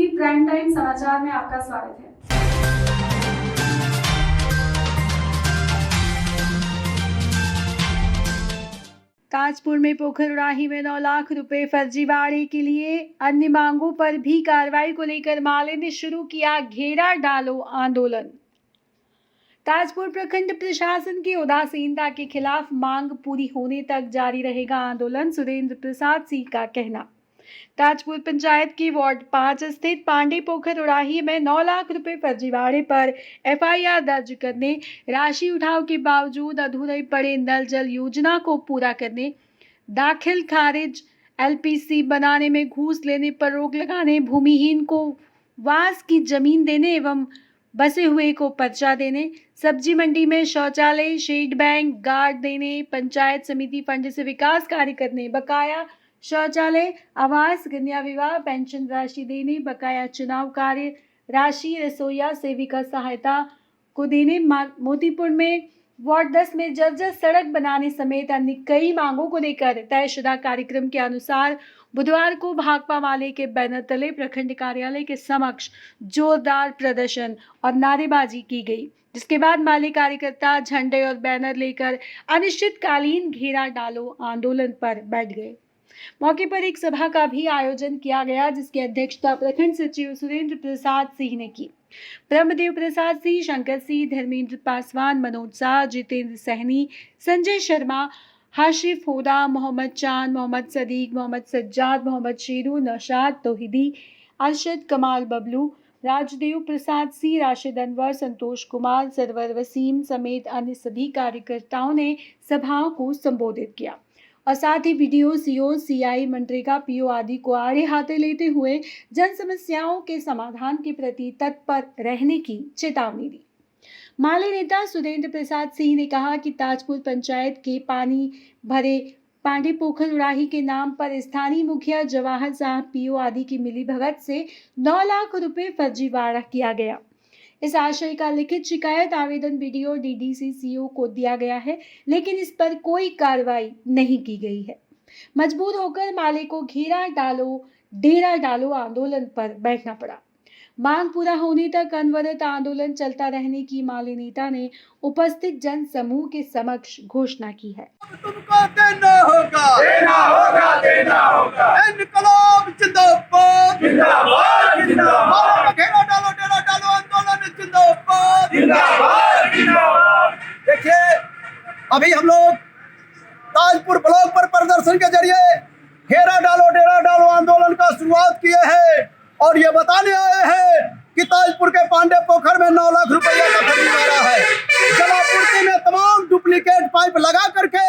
TV prime time समाचार में आपका स्वागत है। ताजपुर में पोखर उड़ाही में 9 लाख रुपए फर्जीवाड़े के लिए अन्य मांगों पर भी कार्रवाई को लेकर माले ने शुरू किया घेरा डालो आंदोलन। ताजपुर प्रखंड प्रशासन की उदासीनता के खिलाफ मांग पूरी होने तक जारी रहेगा आंदोलन, सुरेंद्र प्रसाद सिंह का कहना। ताजपुर पंचायत की वार्ड 5 स्थित पांडे पोखर उड़ाही में 9 लाख रुपए फर्जीवाड़े पर एफआईआर दर्ज करने, राशि उठाव के बावजूद अधूरे पड़े नल जल योजना को पूरा करने, दाखिल खारिज एलपीसी बनाने में घूस लेने पर रोक लगाने, भूमिहीन को वास की जमीन देने एवं बसे हुए को पर्चा देने, सब्जी मंडी में शौचालय, शेड बैंक, गार्ड देने, पंचायत समिति फंड से विकास कार्य करने, बकाया शौचालय, आवास, कन्या विवाह, पेंशन राशि देने, बकाया चुनाव कार्य राशि, रसोईया सेविका सहायता को देने, मोतीपुर में वार्ड 10 में जर्जर सड़क बनाने समेत अन्य कई मांगों को लेकर तयशुदा कार्यक्रम के अनुसार बुधवार को भाकपा माले के बैनर तले प्रखंड कार्यालय के समक्ष जोरदार प्रदर्शन और नारेबाजी की गई, जिसके बाद माले कार्यकर्ता झंडे और बैनर लेकर अनिश्चितकालीन घेरा डालो आंदोलन पर बैठ गए। मौके पर एक सभा का भी आयोजन किया गया, जिसकी अध्यक्षता प्रखंड सचिव सुरेंद्र प्रसाद सिंह ने की। ब्रह्मदेव प्रसाद सिंह, शंकर सिंह, धर्मेंद्र पासवान, मनोज शाह, जितेंद्र सहनी, संजय शर्मा, हाशिफ होदा, मोहम्मद चांद, मोहम्मद सदीक, मोहम्मद सज्जाद, मोहम्मद शेरू, नौशाद तौहीदी, अरशद कमाल बबलू, राजदेव प्रसाद सिंह, राशिद अनवर, संतोष कुमार, सरवर वसीम समेत अन्य सभी कार्यकर्ताओं ने सभाओं को संबोधित किया और साथ ही वीडियो, सीओ, सीआई, मनरेगा, पीओ आदि को आड़े हाथे लेते हुए जन समस्याओं के समाधान के प्रति तत्पर रहने की चेतावनी दी। माले नेता सुरेंद्र प्रसाद सिंह ने कहा कि ताजपुर पंचायत के पानी भरे पांडे पोखर उड़ाही के नाम पर स्थानीय मुखिया जवाहर साहब, पीओ आदि की मिलीभगत से 9 लाख रुपए फर्जीवाड़ा किया गया। इस आशय का लिखित शिकायत आवेदन वीडियो डीडीसी-सीओ को दिया गया है, लेकिन इस पर कोई कार्रवाई नहीं की गई है। मजबूर होकर माले को घेरा डालो डेरा डालो आंदोलन पर बैठना पड़ा। मांग पूरा होने तक अनवरत आंदोलन चलता रहने की माले नेता ने उपस्थित जन समूह के समक्ष घोषणा की है। तुमको देना होगा, देना होगा, देना होगा। इनकलाब जिंदाबाद, जिंदाबाद, जिंदाबाद। घेरा डालो डेरा डालो आंदोलन जिंदाबाद, जिंदाबाद, जिंदाबाद। देखिए, अभी हम लोग ताजपुर ब्लॉक पर प्रदर्शन के जरिए घेरा डालो डेरा डालो आंदोलन का शुरुआत किए हैं और ये बताने आए हैं कि ताजपुर के पांडे पोखर में 9 लाख रुपया का फर्जीवाड़ा है। जलापूर्ति में तमाम डुप्लीकेट पाइप लगा करके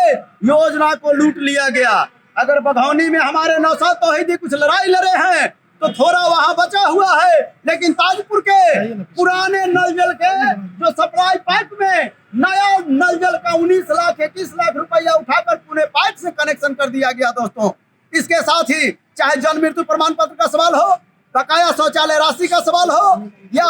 योजना को लूट लिया गया। अगर बघौनी में हमारे नौशाद तौहीदी कुछ लड़ाई लड़े हैं तो थोड़ा वहां बचा हुआ है, लेकिन ताजपुर के पुराने नल जल के जो सप्लाई पाइप में नया नल जल का 19 लाख 21 लाख रुपया उठाकर पुणे पाइप से कनेक्शन कर दिया गया। दोस्तों, इसके साथ ही चाहे जन्म मृत्यु प्रमाण पत्र का सवाल हो, बकाया शौचालय राशि का सवाल हो या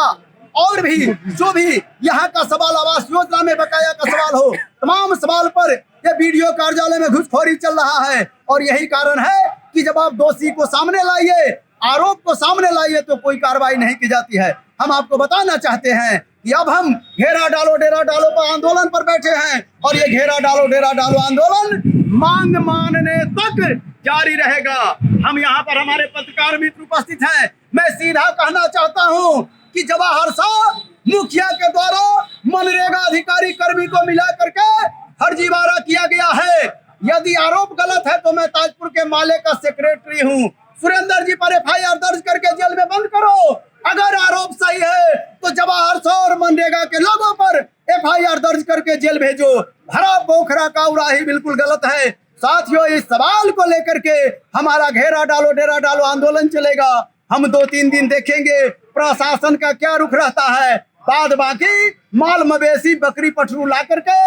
और भी जो भी यहाँ का सवाल, आवास योजना में बकाया का सवाल हो, तमाम सवाल पर ये वीडियो कार्यालय में घुसखोरी चल रहा है। और यही कारण है कि जब आप दोषी को सामने लाइए, आरोप को सामने लाइए तो कोई कार्रवाई नहीं की जाती है। हम आपको बताना चाहते हैं कि अब हम घेरा डालो डेरा डालो पर आंदोलन पर बैठे हैं और ये घेरा डालो डेरा डालो आंदोलन मांग मानने तक जारी रहेगा। हम यहाँ पर हमारे पत्रकार मित्र उपस्थित हैं। मैं सीधा कहना चाहता हूँ कि जवाहर साहब मुखिया के द्वारा मनरेगा अधिकारी कर्मी को मिला करके फर्जीवाड़ा किया गया है। यदि आरोप गलत है तो मैं ताजपुर के माले का सेक्रेटरी हूँ। सुरेंद्र जी पर एफआईआर दर्ज करके जेल में बंद करो। अगर आरोप सही है तो जवाहर साहब और मनरेगा के लोगों पर एफआईआर दर्ज करके जेल भेजो। भरा पोखरा का उड़ाही बिल्कुल गलत है। साथियों, इस सवाल को लेकर के हमारा घेरा डालो डेरा डालो आंदोलन चलेगा। हम 2-3 दिन देखेंगे प्रशासन का क्या रुख रहता है। बाद बाकी माल मवेशी बकरी पठरू ला करके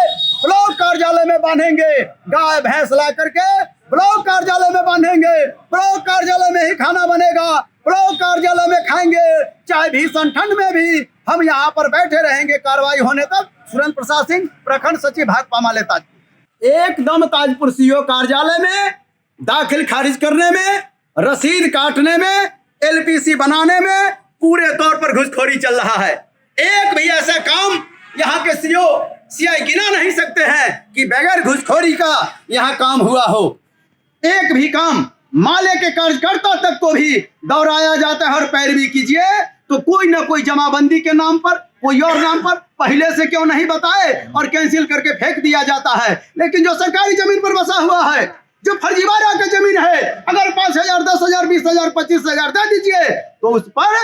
ब्लॉक कार्यालय में बांधेंगे, गाय भैंस ला करके ब्लॉक कार्यालय में बांधेंगे, ब्लॉक कार्यालय में ही खाना बनेगा, ब्लॉक कार्यालय में खाएंगे, चाहे भीषण ठंड में भी हम यहाँ पर बैठे रहेंगे कार्रवाई होने तक। सुरेंद्र प्रसाद सिंह, प्रखंड सचिव भाकपा माले ताजपुर। एकदम ताजपुर सीओ कार्यालय में दाखिल खारिज करने में, रसीद काटने में एलपीसी बनाने में पूरे तौर पर घुसखोरी चल रहा है। एक भी ऐसा काम यहाँ के सीओ सीआई गिना नहीं सकते हैं कि बगैर घुसखोरी का यहाँ काम हुआ हो। एक भी काम माले के कार्यकर्ता तक को भी दौड़ाया जाता है और पैरवी कीजिए तो कोई ना कोई जमाबंदी के नाम पर, कोई और नाम पर पहले से क्यों नहीं बताए और कैंसिल करके फेंक दिया जाता है। लेकिन जो सरकारी जमीन पर बसा हुआ है, जो फर्जीवाड़ा की जमीन है, अगर 5,000, 10,000, 20,000, 25,000 दे दीजिए तो उस पर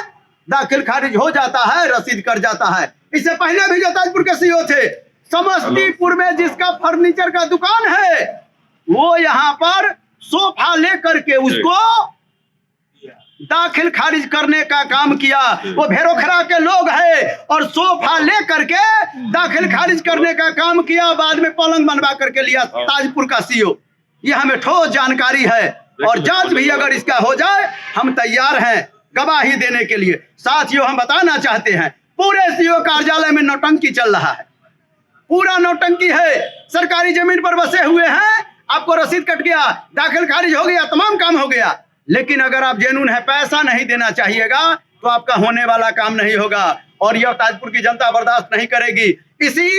दाखिल खारिज हो जाता है, रसीद कर जाता है। इससे पहले भी जो ताजपुर के सीओ थे, समस्तीपुर में जिसका फर्नीचर का दुकान है, वो यहाँ पर सोफा लेकर के उसको दाखिल खारिज करने का काम किया। वो भेरोखरा के लोग हैं और सोफा लेकर के दाखिल खारिज करने का काम किया, बाद में पलंग बनवा करके लिया ताजपुर का सीओ। ये हमें ठोस जानकारी है और जांच भी अगर इसका हो जाए हम तैयार हैं गवाही देने के लिए। साथियों, हम बताना चाहते हैं पूरे सीओ कार्यालय में नौटंकी चल रहा है, पूरा नौटंकी है। सरकारी जमीन पर बसे हुए हैं, आपको रसीद कट गया, दाखिल खारिज हो गया, तमाम काम हो गया, लेकिन अगर आप जेनून है, पैसा नहीं देना चाहिएगा तो आपका होने वाला काम नहीं होगा और यह ताजपुर की जनता बर्दाश्त नहीं करेगी। इसी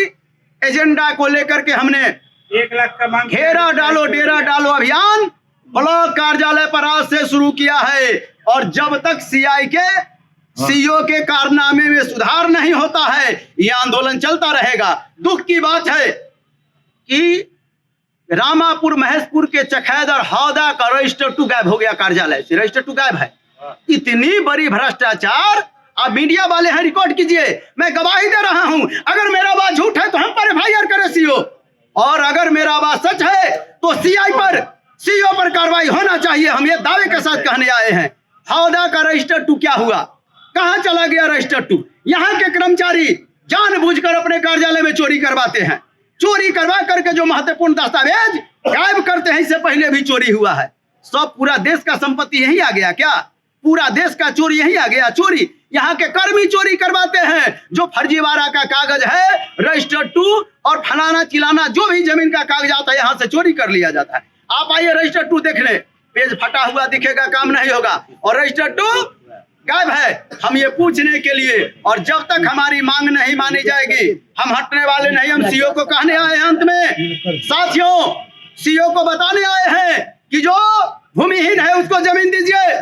एजेंडा को लेकर के हमने 1 लाख का मांग घेरा डालो डेरा डालो अभियान ब्लॉक कार्यालय पर आज से शुरू किया है और जब तक सीआई के सीओ के कारनामे में सुधार नहीं होता है यह आंदोलन चलता रहेगा। दुख की बात है कि रामापुर महेशपुर के चखैदर हौदा का रजिस्टर 2 गायब हो गया, कार्यालय से रजिस्टर 2 गायब है। इतनी बड़ी भ्रष्टाचार, आप मीडिया वाले हैं, रिकॉर्ड कीजिए, मैं गवाही दे रहा हूं। अगर मेरा बात झूठ है तो हम पर एफआईआर करे सीओ, और अगर मेरा बात सच है तो सीआई पर, सीओ पर कार्रवाई होना चाहिए। हम ये दावे के साथ कहने आए हैं। हौदा का रजिस्टर 2 क्या हुआ, कहां चला गया रजिस्टर 2? यहाँ के कर्मचारी जानबूझकर अपने कार्यालय में चोरी करवाते हैं, चोरी करवा करके जो महत्वपूर्ण दस्तावेज गायब करते हैं। इससे पहले भी चोरी हुआ है। सब पूरा देश का संपत्ति यही आ गया क्या? पूरा देश का चोरी यही आ गया? चोरी यहाँ के कर्मी चोरी करवाते हैं। जो फर्जीवाड़ा का कागज है, रजिस्टर 2 और फलाना चिलाना जो भी जमीन का कागजात है, यहाँ से चोरी कर लिया जाता है। आप आइए रजिस्टर 2 देख लें, पेज फटा हुआ दिखेगा, काम नहीं होगा, और रजिस्टर 2 गायब है। हम ये पूछने के लिए, और जब तक हमारी मांग नहीं मानी जाएगी हम हटने वाले नहीं। हम सीओ को कहने आए हैं, अंत में साथियों सीओ को बताने आए हैं कि जो भूमिहीन है उसको जमीन दीजिए,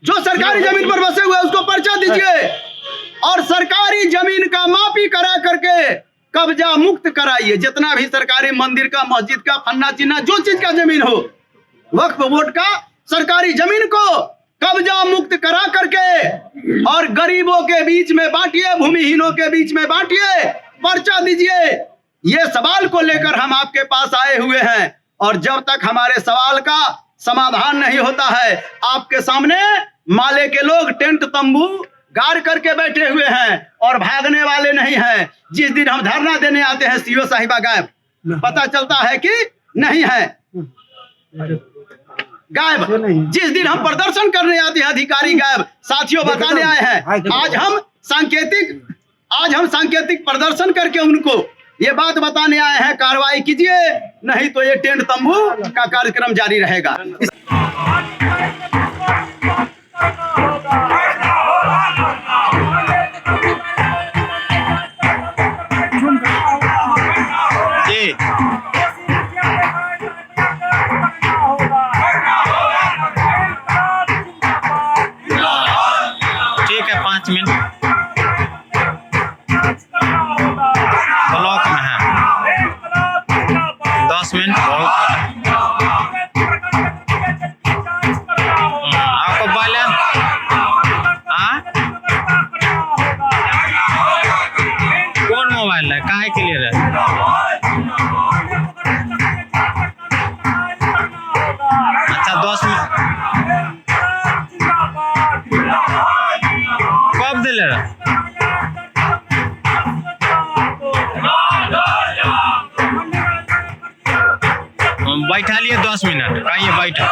जो सरकारी जमीन पर बसे हुए उसको पर्चा दीजिए, और सरकारी जमीन का मापी करा करके कब्जा मुक्त कराइए। जितना भी सरकारी मंदिर का, मस्जिद का, फन्ना चिन्ना जो चीज का जमीन हो, वक्फ बोर्ड का सरकारी जमीन को कब्जा मुक्त करा करके और गरीबों के बीच में बांटिए, भूमिहीनों के बीच में बांटिए, पर्चा दीजिए। ये सवाल को लेकर हम आपके पास आए हुए हैं और जब तक हमारे सवाल का समाधान नहीं होता है, आपके सामने माले के लोग टेंट तंबू गाड़ करके बैठे हुए हैं और भागने वाले नहीं हैं। जिस दिन हम धरना देने आते हैं सीओ साहिबा गायब, पता चलता है कि नहीं है, गायब। जिस दिन हम प्रदर्शन करने आते हैं अधिकारी गायब। साथियों बताने आए हैं आज हम सांकेतिक प्रदर्शन करके उनको ये बात बताने आए हैं, कार्रवाई कीजिए, नहीं तो ये टेंट तंबू का कार्यक्रम जारी रहेगा। ठीक है, 5 मिनट ब्लॉक में है, 10 मिनट बहुत आपको बैलेंस कौन मोबाइल है, काहे क्लियर है? अच्छा 10 मिनट कब दिले रहा? बैठा लिए 10 मिनट, कहिए बैठा।